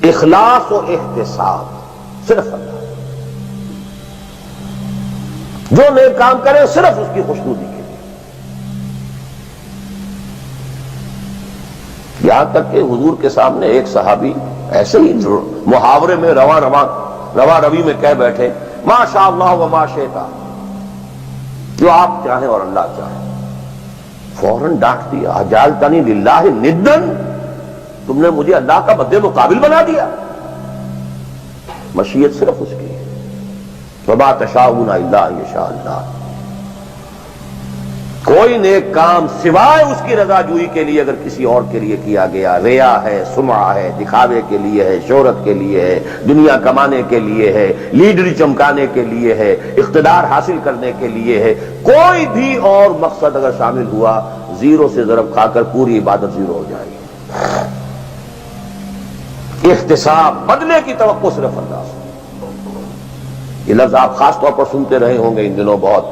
اخلاص و احتساب صرف اللہ، جو نیک کام کرے صرف اس کی خوشنودی کے لیے. یہاں تک کہ حضور کے سامنے ایک صحابی ایسے ہی محاورے میں رواں روی میں کہہ بیٹھے ما شاء اللہ و ما شئت، جو آپ چاہیں اور اللہ چاہیں. فوراً ڈانٹ دیا اجعلتنی للہ ندن، تم نے مجھے اللہ کا مد مقابل بنا دیا. مشیت صرف اس کی ہے. وما تشاءون الا ان یشاء اللہ. کوئی نیک کام سوائے اس کی رضا جوئی کے لیے اگر کسی اور کے لیے کیا گیا، ریا ہے، سمعہ ہے، دکھاوے کے لیے ہے، شہرت کے لیے ہے، دنیا کمانے کے لیے ہے، لیڈری چمکانے کے لیے ہے، اقتدار حاصل کرنے کے لیے ہے، کوئی بھی اور مقصد اگر شامل ہوا، زیرو سے ضرب کھا کر پوری عبادت زیرو ہو جائے گی. احتساب، بدلے کی توقع صرف اللہ سے. یہ لفظ آپ خاص طور پر سنتے رہے ہوں گے ان دنوں بہت.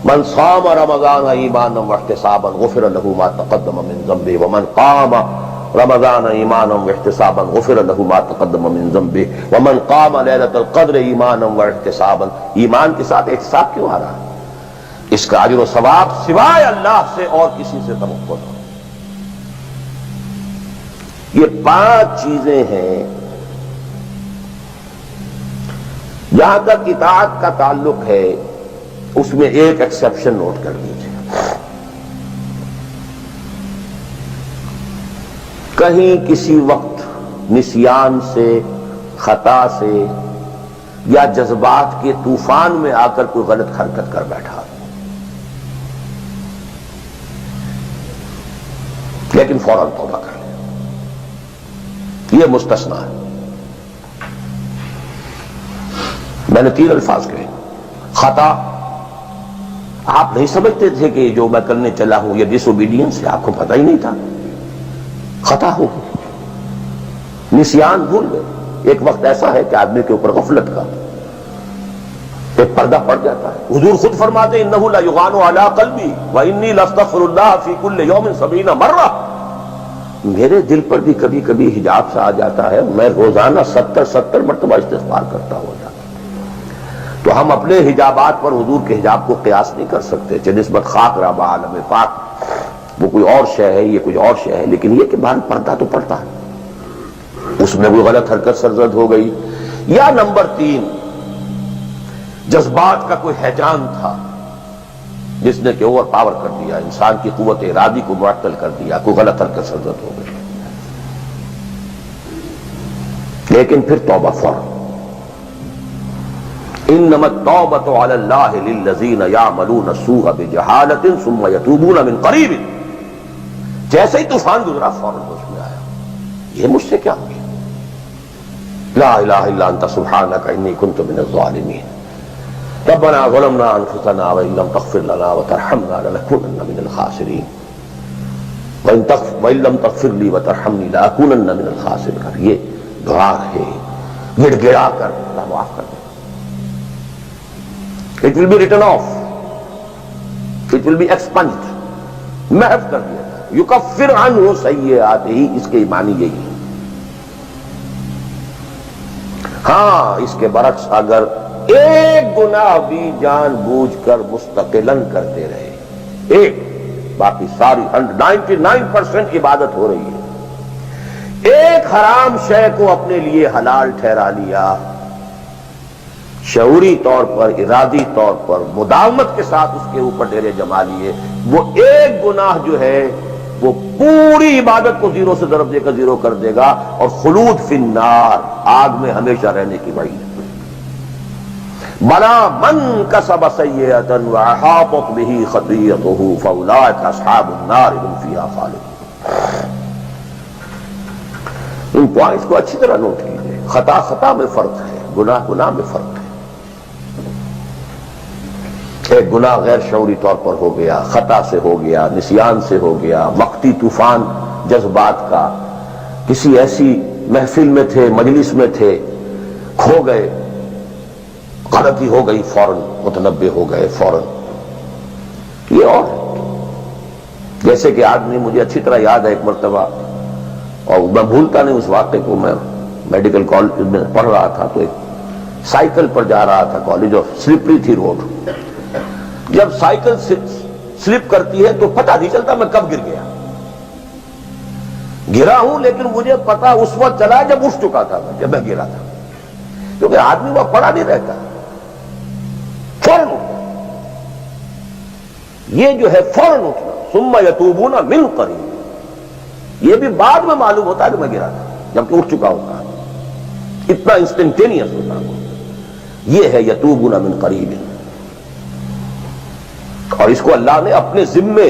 من صام رمضان ایمانا واحتسابا غفر له ما تقدم من ذنبه ومن قام رمضان ایمانا واحتسابا غفر له ما تقدم من ذنبه ومن قام ليلة القدر ایمانا واحتسابا. ایمان کے ساتھ احتساب کیوں آ رہا ہے؟ اس کا اجر و ثواب سوائے اللہ سے اور کسی سے توقع نہ. یہ 5 چیزیں ہیں. جہاں تک اطاعت کا تعلق ہے اس میں ایک ایکسیپشن نوٹ کر لیجیے. کہیں کسی وقت نسیان سے، خطا سے یا جذبات کے طوفان میں آ کر کوئی غلط حرکت کر بیٹھا، لیکن فوراً توبہ کر لے، یہ مستثنیٰ ہے. میں نے 3 الفاظ کہے. خطا، آپ نہیں سمجھتے تھے کہ جو میں کرنے چلا ہوں یہ ڈس اوبیڈینس ہے، آپ کو پتہ ہی نہیں تھا، خطا ہو گئی. نسیان، بھول گئے. ایک وقت ایسا ہے کہ آدمی کے اوپر غفلت کا ایک پردہ پڑ جاتا ہے. حضور خود فرماتے ہیں انہ لا یغان علی قلبی وانی لاستغفر اللہ فی کل یوم 70 مرہ. میرے دل پر بھی کبھی کبھی حجاب سا آ جاتا ہے، میں روزانہ 70 مرتبہ استغفار کرتا ہوں. تو ہم اپنے حجابات پر حضور کے حجاب کو قیاس نہیں کر سکتے کہ نسبت خاک رب عالم پاک، وہ کوئی اور شے ہے، یہ کوئی اور شے ہے. لیکن یہ کہ باہر پردہ تو پڑتا ہے، اس میں کوئی غلط حرکت سرزد ہو گئی. یا نمبر 3، جذبات کا کوئی ہیجان تھا جس نے کہ اوور پاور کر دیا، انسان کی قوت ارادی کو معطل کر دیا، کوئی غلط حرکت سرزد ہو گئی. لیکن پھر توبہ فوراً. انما التوبۃ علی اللہ للذین یعملون السوء بجہالۃ ثم یتوبون من قریب. جیسے ہی طوفان گزرا فوراً ہوش میں آیا، یہ مجھ سے کیا ہو گیا؟ لا الہ الا انت سبحانک انی کنت من الظالمین. ربنا ظلمنا انفسنا وان لم تغفر لنا وترحمنا لنکونن من الخاسرین وان لم تغفر لی وترحمنی لاکونن من الخاسرین. یہ دعا ہے، گڑ گڑا کر اللہ معاف کر دے. It will be written off. It will be expunged. محو کر دیا جائے. یکفر عنہ سیئاتہ، اس کے معنی یہی ہے. ہاں اس کے برعکس اگر ایک گناہ بھی جان بوجھ کر مستقلاً کرتے رہے، ایک، باقی ساری 99% عبادت ہو رہی ہے، ایک حرام شے کو اپنے لیے حلال ٹھہرا لیا، شعوری طور پر، ارادی طور پر، مداومت کے ساتھ اس کے اوپر ڈیرے جما لیے، وہ ایک گناہ جو ہے وہ پوری عبادت کو زیرو سے ضرب دے کر زیرو کر دے گا، اور خلود فی النار، آگ میں ہمیشہ رہنے کی وعید. بلا من کسب سیئۃ واحاطت بہ خطیئتہ فاولئک اصحاب النار هم فیہا خالدون. ان پوائنٹس کو اچھی طرح نوٹ کیجیے. خطا میں فرق ہے، گناہ میں فرق ہے. ایک گناہ غیر شعوری طور پر ہو گیا، خطا سے ہو گیا، نسیان سے ہو گیا، وقتی طوفان جذبات کا، کسی ایسی محفل میں تھے، مجلس میں تھے، کھو گئے، غلطی ہو گئی، فوراً متنبہ ہو گئے فوراً. یہ اور جیسے کہ آدمی، مجھے اچھی طرح یاد ہے ایک مرتبہ، اور میں بھولتا نہیں اس واقعے کو، میں میڈیکل کالج میں پڑھ رہا تھا تو ایک سائیکل پر جا رہا تھا کالج، اور سلپری تھی روڈ. جب سائیکل سلپ کرتی ہے تو پتہ نہیں چلتا میں کب گر گیا. گرا ہوں لیکن مجھے پتا اس وقت چلا جب اٹھ چکا تھا میں، جب میں گرا تھا، کیونکہ آدمی وہ پڑا نہیں رہتا، فوراً اٹھتا. یہ جو ہے فوراً اٹھنا، ثم یتوبون من قریب، یہ بھی بعد میں معلوم ہوتا ہے کہ میں گرا تھا جبکہ اٹھ چکا ہوتا ہے، اتنا انسٹنٹینیس ہوتا ہے. یہ ہے یتوبون من قریب. اور اس کو اللہ نے اپنے ذمے،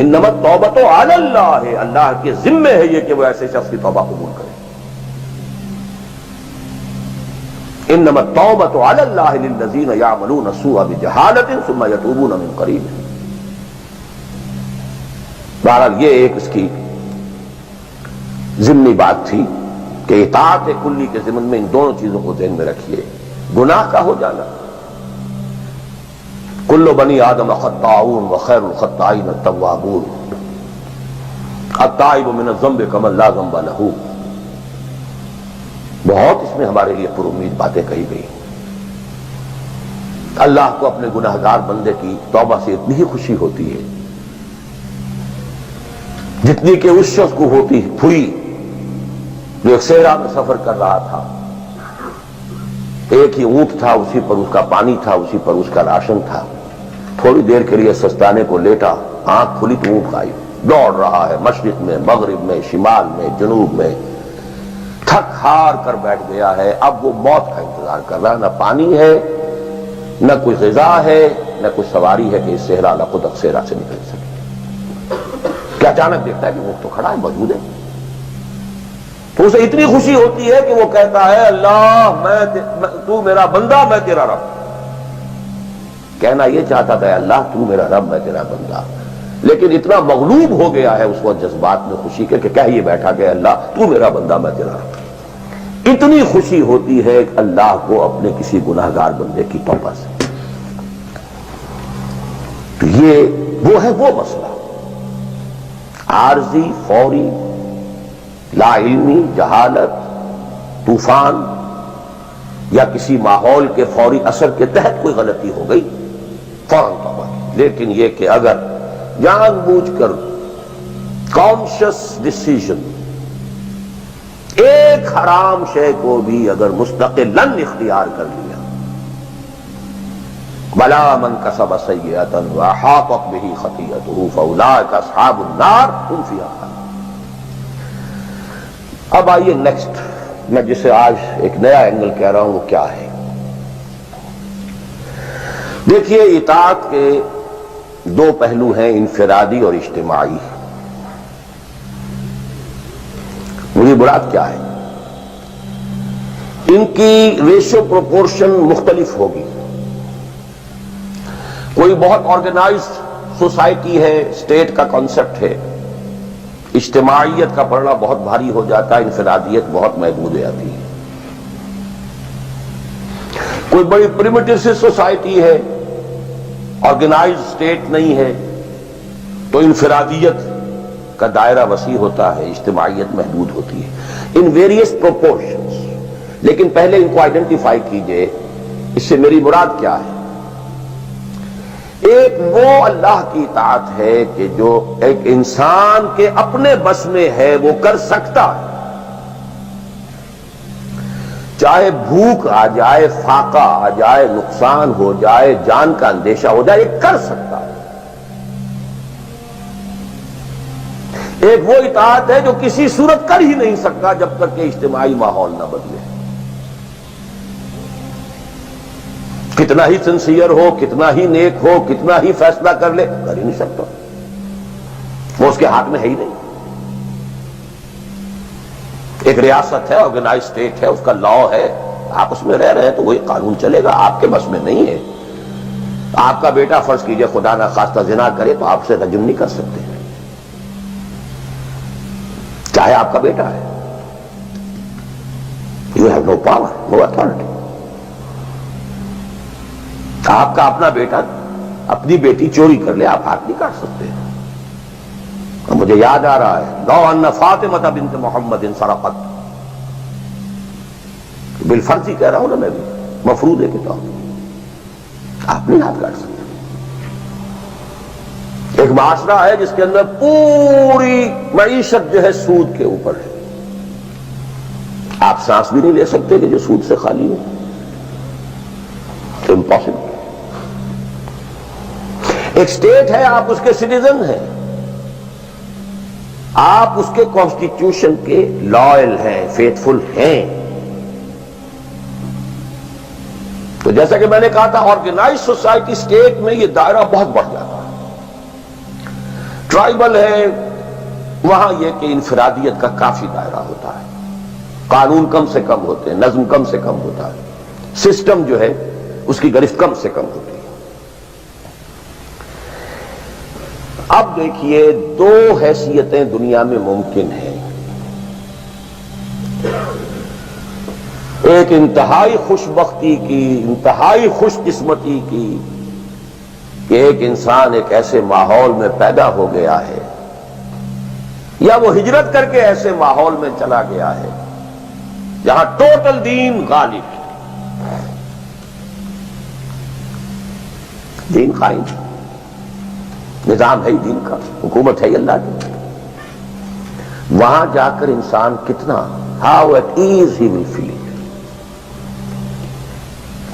انما التوبۃ علی اللہ، اللہ کے ذمے ہے یہ کہ وہ ایسے شخص کی توبہ قبول کرے. انما التوبۃ علی اللہ للذین یعملون السوء بجہالۃ ثم یتوبون من قریب. بہرحال یہ ایک اس کی ضمنی بات تھی کہ اطاعت کلی کے ضمن میں ان دونوں چیزوں کو ذہن میں رکھیے. گناہ کا ہو جانا، کل بنی آدم خطاؤون وخیر الخطائین التوابون، التائب من الذنب کمن لا ذنب لہ. بہت اس میں ہمارے لیے پر امید باتیں کہی گئی. اللہ کو اپنے گناہگار بندے کی توبہ سے اتنی ہی خوشی ہوتی ہے جتنی کہ اس شخص کو ہوتی ہوئی جو ایک صحرا میں سفر کر رہا تھا. ایک ہی اونٹ تھا، اسی پر اس کا پانی تھا، اسی پر اس کا راشن تھا. تھوڑی دیر کے لیے سستانے کو لیٹا، آنکھ کھلی تو اونٹ غائب. دوڑ رہا ہے مشرق میں، مغرب میں، شمال میں، جنوب میں، تھک ہار کر بیٹھ گیا ہے. اب وہ موت کا انتظار کر رہا ہے. نہ پانی ہے، نہ کوئی غذا ہے، نہ کوئی سواری ہے کہ اس صحرا لقدق صحرا سے نکل سکے. کہ اچانک دیکھتا ہے کہ اونٹ تو کھڑا ہے، موجود ہے. تو اسے اتنی خوشی ہوتی ہے کہ وہ کہتا ہے اللہ تو میرا بندہ، میں تیرا رب. کہنا یہ چاہتا تھا اللہ تو میرا رب، میں تیرا بندہ، لیکن اتنا مغلوب ہو گیا ہے اس وقت جذبات میں خوشی کے کہ کہہ یہ بیٹھا کہ اللہ تو میرا بندہ، میں تیرا رب. اتنی خوشی ہوتی ہے کہ اللہ کو اپنے کسی گناہگار بندے کی توبہ سے. تو یہ وہ ہے وہ مسئلہ عارضی، فوری، لا علمی، جہالت، طوفان یا کسی ماحول کے فوری اثر کے تحت کوئی غلطی ہو گئی فوراً توبہ. لیکن یہ کہ اگر جان بوجھ کر کانشس ڈیسیژن ایک حرام شے کو بھی اگر مستقلاً اختیار کر لیا، بلا من کسب سیئۃ واحاطت بہ خطیئتہ فاولئک اصحاب النار هم فیہا خالدون. اب آئیے نیکسٹ، میں جسے آج ایک نیا اینگل کہہ رہا ہوں وہ کیا ہے. دیکھیے اطاعت کے دو پہلو ہیں، انفرادی اور اجتماعی. مجھے مراد کیا ہے؟ ان کی ریشو پروپورشن مختلف ہوگی. کوئی بہت آرگنائزڈ سوسائٹی ہے، اسٹیٹ کا کانسیپٹ ہے، اجتماعیت کا پڑھنا بہت بھاری ہو جاتا ہے، انفرادیت بہت محدود ہو جاتی ہے. کوئی بڑی پریمیٹیو سی سوسائٹی ہے، آرگنائزڈ اسٹیٹ نہیں ہے، تو انفرادیت کا دائرہ وسیع ہوتا ہے، اجتماعیت محدود ہوتی ہے. In various proportions. لیکن پہلے ان کو آئیڈینٹیفائی کیجئے، اس سے میری مراد کیا ہے. ایک وہ اللہ کی اطاعت ہے کہ جو ایک انسان کے اپنے بس میں ہے وہ کر سکتا ہے، چاہے بھوک آ جائے، فاقہ آ جائے، نقصان ہو جائے، جان کا اندیشہ ہو جائے، یہ کر سکتا ہے. ایک وہ اطاعت ہے جو کسی صورت کر ہی نہیں سکتا جب تک کہ اجتماعی ماحول نہ بدلے. کتنا ہی سنسیئر ہو، کتنا ہی نیک ہو، کتنا ہی فیصلہ کر لے، کر ہی نہیں سکتا. وہ اس کے ہاتھ میں ہے ہی نہیں. ایک ریاست ہے، آرگنائز اسٹیٹ ہے، اس کا لا ہے، آپ اس میں رہ رہے ہیں تو وہی قانون چلے گا. آپ کے بس میں نہیں ہے. آپ کا بیٹا فرض کیجئے خدا نہ خواستہ زنا کرے تو آپ سے رجم نہیں کر سکتے، چاہے آپ کا بیٹا ہے. You have no power, no authority. آپ کا اپنا بیٹا اپنی بیٹی چوری کر لے، آپ ہاتھ نہیں کاٹ سکتے. مجھے یاد آ رہا ہے لو ان فاطمہ بنت محمد سرقت، بالفرض ہی کہہ رہا ہوں نا میں بھی، مفروضے کے طور پر آپ نہیں ہاتھ کاٹ سکتے۔ ایک معاشرہ ہے جس کے اندر پوری معیشت جو ہے سود کے اوپر ہے، آپ سانس بھی نہیں لے سکتے کہ جو سود سے خالی ہو، امپاسبل۔ ایک اسٹیٹ ہے، آپ اس کے سٹیزن ہیں، آپ اس کے کانسٹیٹیوشن کے لائل ہیں، فیتھفل ہیں۔ تو جیسا کہ میں نے کہا تھا، آرگنائز سوسائٹی اسٹیٹ میں یہ دائرہ بہت بڑھ جاتا ہے۔ ٹرائبل ہے، وہاں یہ کہ انفرادیت کا کافی دائرہ ہوتا ہے، قانون کم سے کم ہوتے ہیں، نظم کم سے کم ہوتا ہے، سسٹم جو ہے اس کی گرفت کم سے کم ہوتی ہے۔ اب دیکھیے، دو حیثیتیں دنیا میں ممکن ہیں، ایک انتہائی خوش بختی کی، انتہائی خوش قسمتی کی کہ ایک انسان ایک ایسے ماحول میں پیدا ہو گیا ہے، یا وہ ہجرت کر کے ایسے ماحول میں چلا گیا ہے جہاں ٹوٹل دین غالب ہے، دین قائم، نظام ہے ہی دین کا، حکومت ہے ہی اللہ کی۔ وہاں جا کر انسان کتنا how eight is he will feel,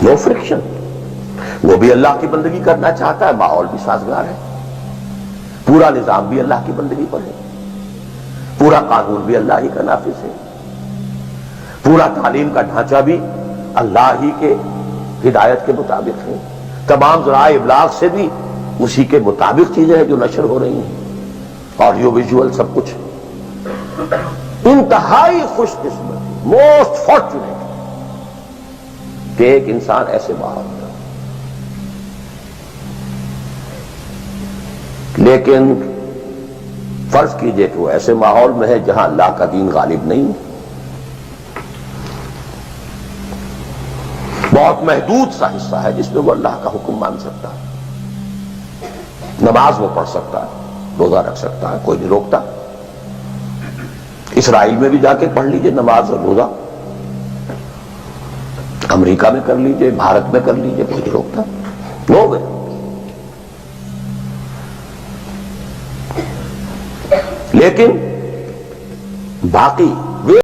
no friction, وہ بھی اللہ کی بندگی کرنا چاہتا ہے، ماحول بھی سازگار ہے، پورا نظام بھی اللہ کی بندگی پر ہے، پورا قانون بھی اللہ ہی کا نافذ ہے، پورا تعلیم کا ڈھانچہ بھی اللہ ہی کے ہدایت کے مطابق ہے، تمام ذرائع ابلاغ سے بھی اسی کے مطابق چیزیں ہیں جو نشر ہو رہی ہیں، آڈیو ویژول سب کچھ۔ انتہائی خوش قسمت، موسٹ فارچونیٹ کہ ایک انسان ایسے ماحول میں، لیکن فرض کیجئے کہ وہ ایسے ماحول میں ہے جہاں اللہ کا دین غالب نہیں، بہت محدود سا حصہ ہے جس میں وہ اللہ کا حکم مان سکتا ہے، نماز وہ پڑھ سکتا ہے، روزہ رکھ سکتا ہے، کوئی نہیں روکتا۔ اسرائیل میں بھی جا کے پڑھ لیجئے نماز اور روزہ، امریکہ میں کر لیجئے، بھارت میں کر لیجئے، کوئی نہیں روکتا، لوگ ہیں۔ لیکن باقی